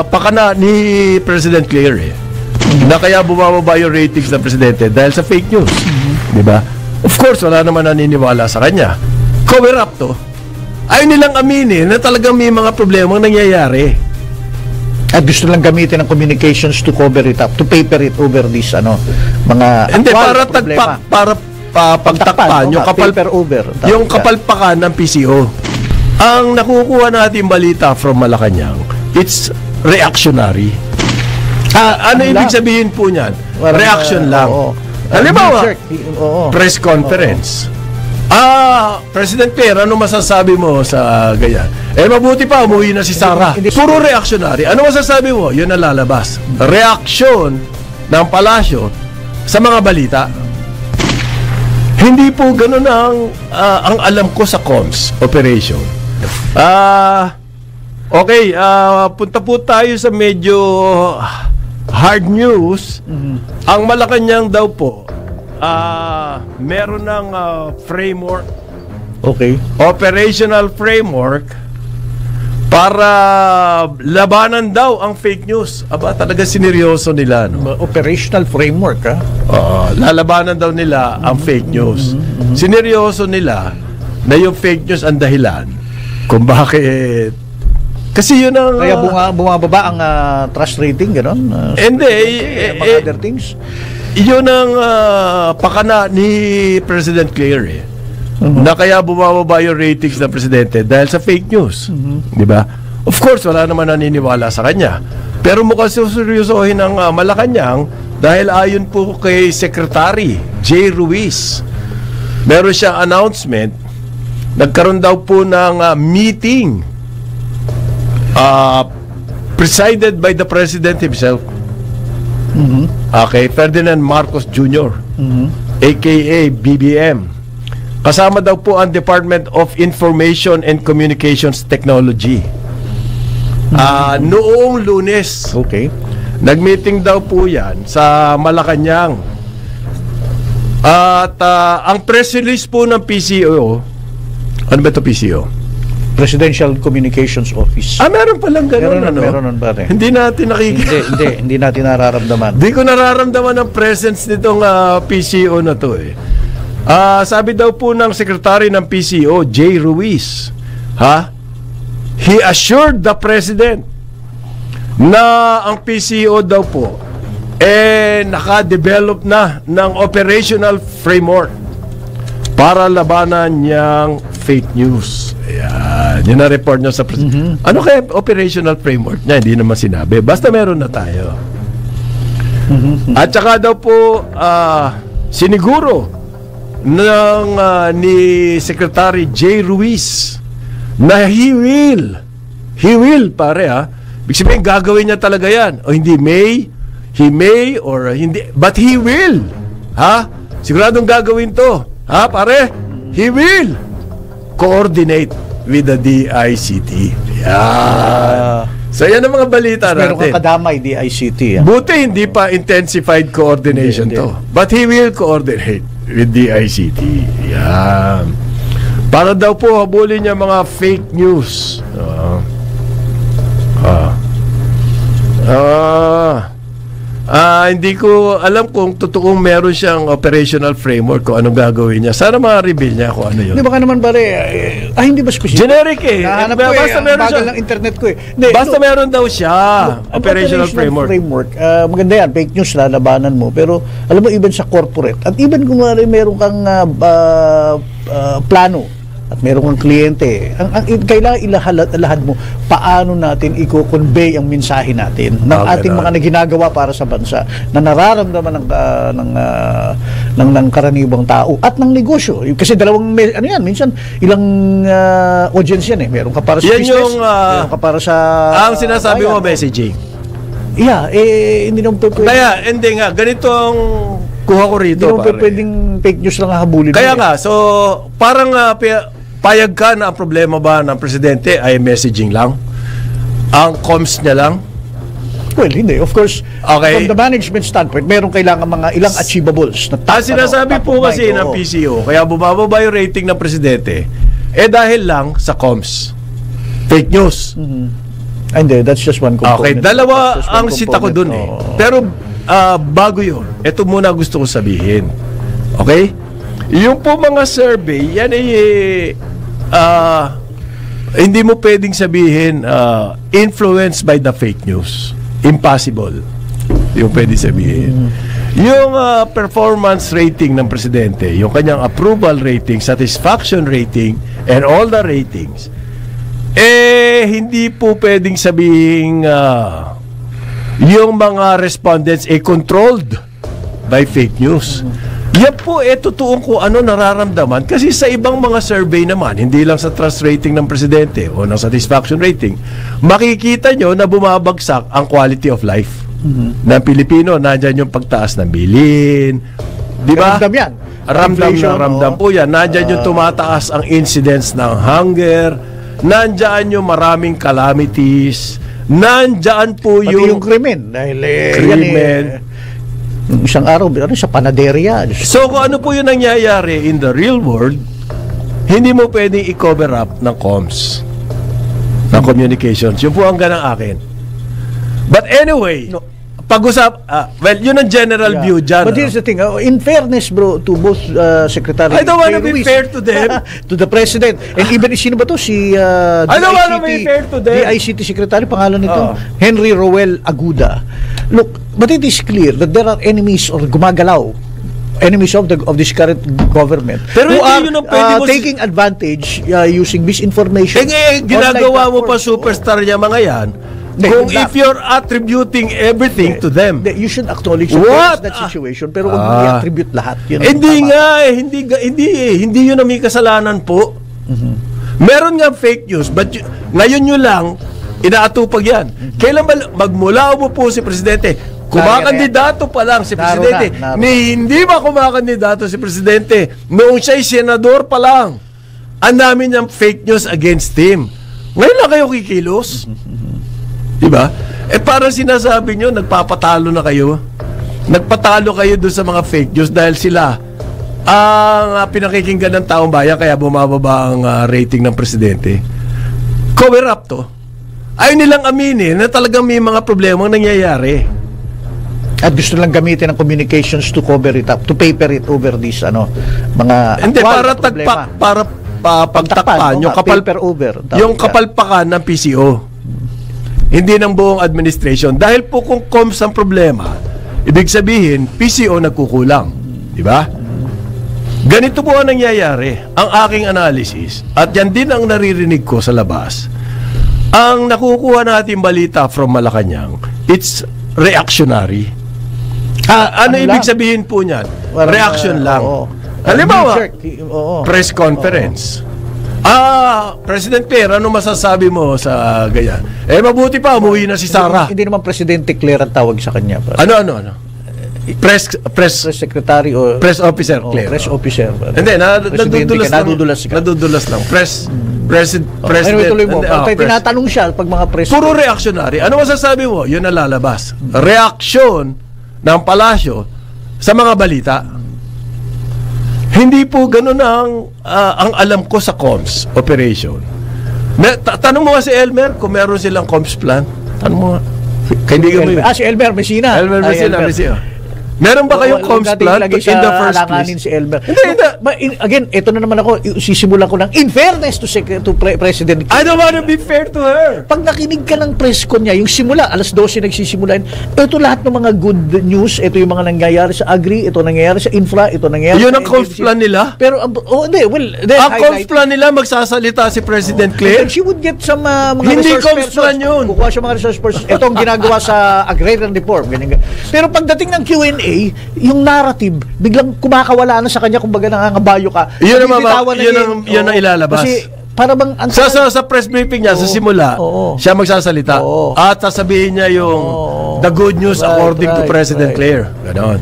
pakana ni President Claire na kaya bumababa yung ratings ng presidente dahil sa fake news. Di ba? Of course, wala naman naniniwala sa kanya. Cover up to. Ayaw nilang aminin na talagang may mga problemang nangyayari. At gusto lang gamitin ng communications to cover it up, to paper it over this, mga hindi, para tagpak, para pagtakpan yung kapalpakan ng PCO. Ang nakukuha natin balita from Malacanang, it's reactionary. Ano ibig sabihin po niyan? Reaction lang. Halimbawa, press conference. President Claire, ano masasabi mo sa ganyan? Mabuti pa, umuwi na si Sara. Puro reactionary. Ano masasabi mo? Yun ang lalabas. Reaction ng palasyo sa mga balita. Hindi po ganun ang alam ko sa comms operation. Okay, punta po tayo sa medyo hard news. Ang Malacanang daw po, meron ng framework. Okay. Operational framework para labanan daw ang fake news. Aba, talaga sineryoso nila, no? Operational framework, lalabanan daw nila ang fake news. Sineryoso nila na yung fake news ang dahilan kung bakit. Kasi yun ang kaya bumababa ang trust rating, gano'n? Hindi, mga other things. Yun ang pakana ni President Claire na kaya bumababa yung ratings ng presidente dahil sa fake news. Di ba? Of course, wala naman naniniwala sa kanya. Pero mukhang suseryosohin ng Malacanang dahil ayon po kay Secretary J. Ruiz, meron siyang announcement. Nagkaroon daw po ng meeting presided by the President himself. Okay, Ferdinand Marcos Jr. aka BBM. Kasama daw po ang Department of Information and Communications Technology. Noong Lunes, nag-meeting daw po yan sa Malacanang. At ang press release po ng PCO, ano ba ito PCO? Presidential Communications Office. Meron palang gano'n, Meron pare. Hindi natin nakikita. Hindi natin nararamdaman. Hindi ko nararamdaman ang presence nitong PCO na to sabi daw po ng Secretary ng PCO, J. Ruiz, he assured the President na ang PCO daw po naka-develop na ng operational framework para labanan niyang fake news. Ayan, yun ang report niya sa President. Ano kaya operational framework niya? Hindi naman sinabi. Basta meron na tayo. At saka daw po siniguro ni Secretary J. Ruiz na he will pare ibig sabihin gagawin niya talaga yan o hindi he may or hindi but he will siguradong gagawin to pare he will coordinate with the DICT. So yan ang mga balita natin. Meron kang kadamay DICT. Buti hindi pa intensified coordination to. But he will coordinate with DICT. Yan. Para daw po habulin niya mga fake news. Hindi ko alam kung totoong meron siyang operational framework kung anong gagawin niya. Sana ma-reveal niya kung ano yun. Hindi, baka naman pare, hindi ba specific? Generic Nahanap ko basta meron bagal siya. ng internet ko Basta meron daw siya. Operational framework. Maganda yan, fake news, lalabanan mo. Pero alam mo, even sa corporate, at even kung meron kang plano, at meron kang kliyente, kailangan ilahad mo paano natin i-convey ang mensahe natin ng ating mga ginagawa para sa bansa na nararamdaman ng karaniwang tao at ng negosyo. Kasi minsan ilang audience yan meron ka para sa yan business, meron ka para sa ang sinasabi mo messaging. Hindi naman pwede. Kaya, hindi nga, ganito ang kuha ko rito. Hindi naman pwedeng fake news lang habulin. Kaya nga, so parang payag ka na ang problema ba ng presidente ay messaging lang? Ang comms niya lang? Well, hindi. Of course, from the management standpoint, meron kailangan mga ilang achievables. Sinasabi po kasi ng PCO, kaya bumababa yung rating ng presidente, dahil lang sa comms. Fake news. Hindi, that's just one component. Okay, dalawa ang sita ko dun eh. Pero bago yun, ito muna gusto ko sabihin. Okay? Yung po mga survey, yan ay hindi mo pwedeng sabihin influenced by the fake news. Impossible. Hindi mo pwedeng sabihin. Yung performance rating ng presidente, yung kanyang approval rating, satisfaction rating, and all the ratings, hindi po pwedeng sabihin yung mga respondents controlled by fake news. Yan po totoo kung ano nararamdaman, kasi sa ibang mga survey naman, hindi lang sa trust rating ng presidente o ng satisfaction rating, makikita nyo na bumabagsak ang quality of life ng Pilipino. Nandyan yung pagtaas ng bilhin, di ba? Ramdam yan. Ramdam po yan. Nandyan yung tumataas ang incidence ng hunger, nandyan yung maraming calamities, nandyan po yung krimen. Dahil krimen. Isang araw, sa panaderia. So kung ano po yung nangyayari in the real world, hindi mo pwedeng i-cover up ng comms, ng communications. Yun po ang ganang akin. But anyway, pag-usap, well, yun ang general view dyan. But here's the thing, in fairness, bro, to both Secretary I don't want to be fair to them. To the President. And even, sino ba to? Si I don't want to be fair to them. DICT Secretary, pangalan nito, Henry Roel Aguda. Look, but it is clear that there are enemies or gumagalaw, enemies of this current government, pero who are yun ang pwede taking advantage using misinformation. Ginagawa mo pa superstar niya mga yan. Kung if you're attributing everything to them, you should acknowledge that situation, pero kung i-attribute lahat, yun hindi nga hindi yun ang may kasalanan po. Meron nga fake news, but ngayon nyo lang inaatupag yan. Kailan magmula mo po si Presidente, kumakandidato pa lang si Presidente, hindi ba kumakandidato si Presidente noong siya'y senador pa lang, ang dami niyang fake news against him. Ngayon lang kayo kikilos. Diba? Parang sinasabi nyo, nagpapatalo na kayo. Nagpatalo kayo doon sa mga fake news dahil sila ang pinakikinggan ng taong bayan, kaya bumababa ang rating ng presidente. Cover up to. Ayaw nilang aminin na talagang may mga problemang nangyayari. At gusto lang gamitin ang communications to cover it up, to paper it over this mga hindi, para tagpak, para pagtakpan yung kapalpakan ng PCO. Hindi ng buong administration. Dahil po kung comms ang problema, ibig sabihin, PCO nagkukulang. Diba? Ganito po ang nangyayari. Ang aking analysis, at yan din ang naririnig ko sa labas, ang nakukuha natin balita from Malacanang, it's reactionary. Ano ibig sabihin po niyan? Reaction lang. Halimbawa, press conference. President Claire, ano masasabi mo sa ganyan? Mabuti pa, umuwi na si Sara. Hindi naman Presidente Claire ang tawag sa kanya. Ano? Press secretary o press officer Claire. Press officer. Hindi, nadudulas lang. President. Anyway, tuloy mo. Tinatanong siya pag mga press. Puro reactionary. Ano masasabi mo? Yun ang lalabas. Reaksyon ng palasyo sa mga balita. Hindi po ganun ang alam ko sa comms operation. Tanong mo nga si Elmer kung meron silang comms plan. Tanong mo nga. Kaibigan mo yun. Si Elmer Messina. Elmer Messina. Meron ba kayong comms plan in the first place? Si Elmer. Hindi. Again, ito na naman ako, sisimulan ko ng in fairness to President. I don't want to be fair to her. Pag nakinig ka ng press con niya, yung simula, alas 12 nagsisimula, ito lahat ng mga good news, ito yung mga nangyayari sa agri, ito nangyayari sa infra, ito nangyayari yun ang comms plan nila? Pero, hindi, ang comms plan nila, magsasalita si President Claire? She would get some mga hindi resource comms plan yun. Kukuha siya mga resource persons. Ito ang ginagawa sa agrarian reform. Ganyan. Pero pagdating ng Q&A, yung narrative, biglang kumakawala na sa kanya, kumbaga nangangabayo ka. Yun ang ilalabas. Kasi para bang sa press briefing niya sa simula, siya magsasalita at sasabihin niya yung the good news according to President Claire. Ganon.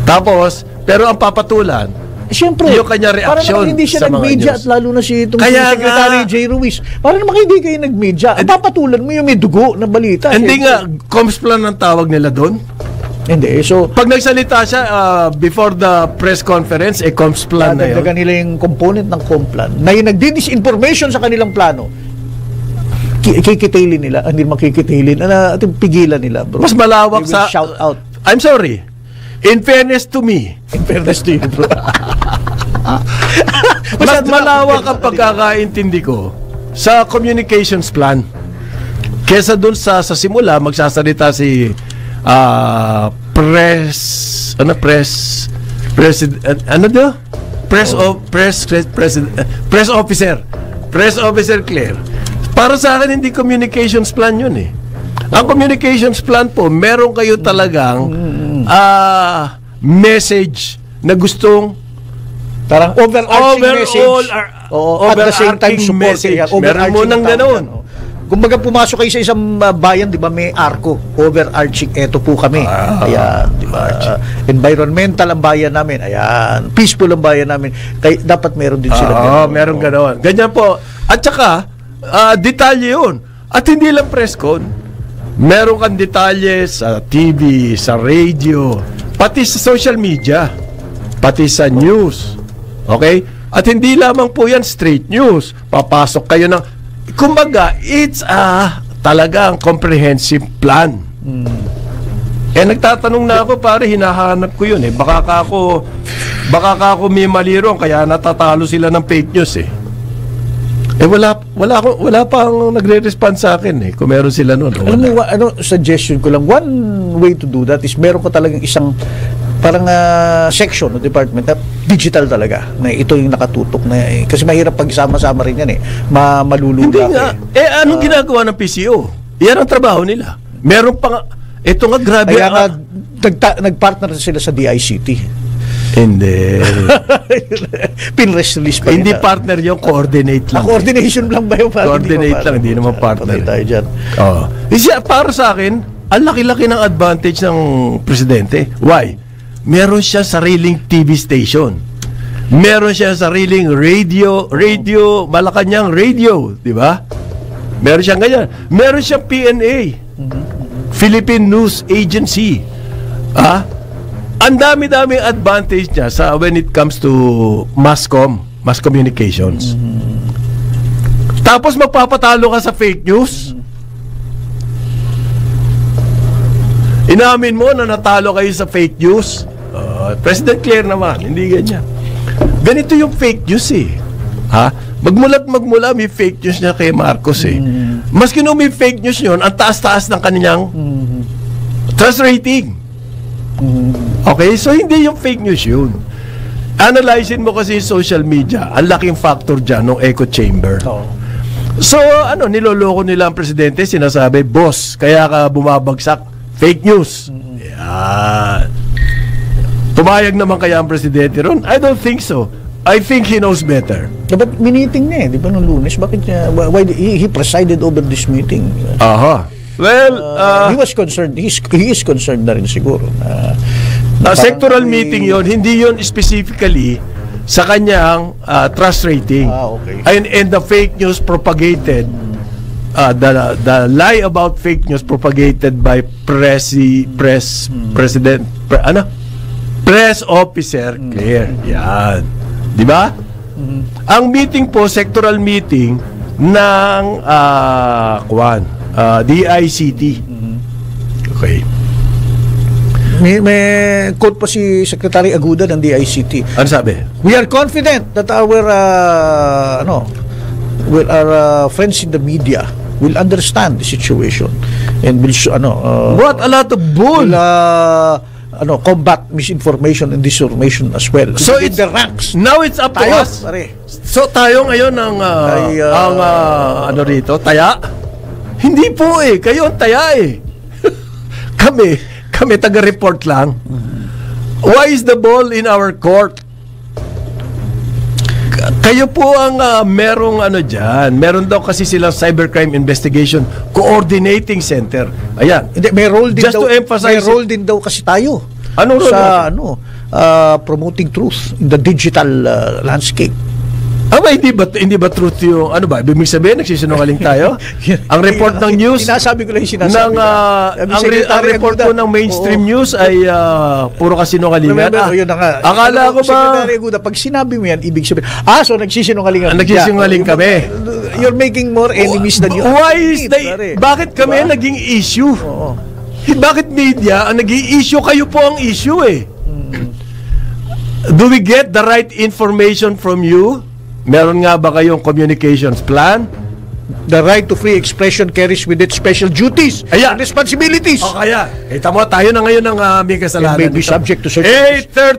Tapos, pero ang papatulan, siyempre, yung kanya reaksyon para hindi siya nag-media at lalo na si Secretary J. Ruiz. Para naman hindi kayo nag-media. Papatulan mo yung may dugo na balita. Hindi nga, comms plan ang tawag nila doon. Hindi. So, pag nagsalita siya before the press conference, comms plan na yun. Dagdagan nila yung component ng comm plan na yung nagdi-disinformation sa kanilang plano. kikitilin nila, hindi makikitilin, pigilan nila, bro. Mas malawak They will shout out. I'm sorry. In fairness to me. In fairness to you, bro. Mas malawak ang pagkakaintindi ko sa communications plan. Kesa dun sa simula, magsasalita si press officer Claire. Para sa akin, hindi communications plan yun eh. Ang communications plan po, meron kayo talagang message na gustong parang overarching message. At the same time, message. Meron mo nang ganoon. Kumbaga pumasok kayo sa isang bayan, di ba, may arko, overarching, eto po kami. Ayan, di ba? Environmental ang bayan namin. Ayan, peaceful ang bayan namin. Kaya dapat meron din sila. Meron ganoon. Ganyan po. At saka, detalye yun. At hindi lang press con. Meron kang detalye sa TV, sa radio, pati sa social media, pati sa news. Okay? At hindi lamang po yan straight news. Papasok kayo ng... Kumbaga, it's talagang comprehensive plan. Nagtatanong na ako, pare, hinahanap ko yun eh. Baka ka ako may mali ron, kaya natatalo sila ng fake news eh. Wala pa ang nagre-respond sa akin eh, kung meron sila noon. Alam mo, suggestion ko lang, one way to do that is meron ko talagang isang parang section o department na digital talaga, na ito yung nakatutok na kasi mahirap pag sama-sama rin yan eh, malulula. Hindi nga, anong ginagawa ng PCO? Yan ang trabaho nila. Meron pa nga, ito nga grabe. Kaya nga, nagpartner sila sa DICT. Hindi. Pinrest release pa. Hindi partner yung coordinate lang. Coordination lang ba yung coordinate lang, hindi naman partner. Tayo dyan. Para sa akin, ang laki-laki ng advantage ng presidente. Why? Meron siya sariling TV station. Meron siya sariling radio, Malacanang radio, di ba? Meron siyang ganyan. Meron siyang PNA, Philippine News Agency. Ang dami-daming advantage niya when it comes to mass communications. Tapos magpapatalo ka sa fake news. Inamin mo na natalo kayo sa fake news. President Claire naman, hindi ganyan. Ganito yung fake news eh. Magmula may fake news niya kay Marcos eh. Maski nung may fake news yun, ang taas-taas ng kanyang trust rating. Okay, so hindi yung fake news yun. Analyzein mo kasi yung social media, ang laking factor dyan ng echo chamber. So niloloko nila ang presidente, sinasabi, boss, kaya ka bumabagsak, fake news. Yan. Tumayag naman kaya ang presidente ron? I don't think so. I think he knows better. But miniting na eh, di ba nung Lunes? Bakit why he presided over this meeting? Well, he was concerned. He is concerned na rin siguro. Sectoral meeting yon, hindi yon specifically sa kanyang trust rating. Okay. And the fake news propagated, the lie about fake news propagated by press officer Claire. Yan. Di ba? Ang meeting po, sectoral meeting ng DICT. Okay. May quote pa si Secretary Aguda ng DICT. Ano sabi? We are confident that our friends in the media will understand the situation and will what a lot of bull. Will combat misinformation and disinformation as well. So it's the ranks. Now it's up to us. So tayo ngayon ang rito, taya? Hindi po eh, kayo ang taya eh. Kami taga-report lang. Why is the ball in our court? Kayo po ang merong dyan. Meron daw kasi silang Cybercrime Investigation Coordinating Center. Ayan. Hindi, may role din just daw. To emphasize, may role din daw kasi tayo. Anong role sa promoting truth in the digital landscape. Hindi ba truth yung, ano ba, ibig sabihin, nagsisinungaling tayo? Ang report ng news, sinasabi ko lang yung sinasabi ang report ko ng mainstream news ay puro kasinungalingan. Yun na nga. Akala ko ba, Secretary Aguda, pag sinabi mo yan, ibig sabihin, so nagsisinungaling nagsisinungaling kami. You're making more enemies than you bakit kami naging issue? Bakit media ang naging issue? Kayo po ang issue eh. Do we get the right information from you? Meron nga ba kayong communications plan? The right to free expression carries with it special duties and responsibilities. O kaya, tayo na ngayon ang may kasalanan. It may be subject to certain... 8:30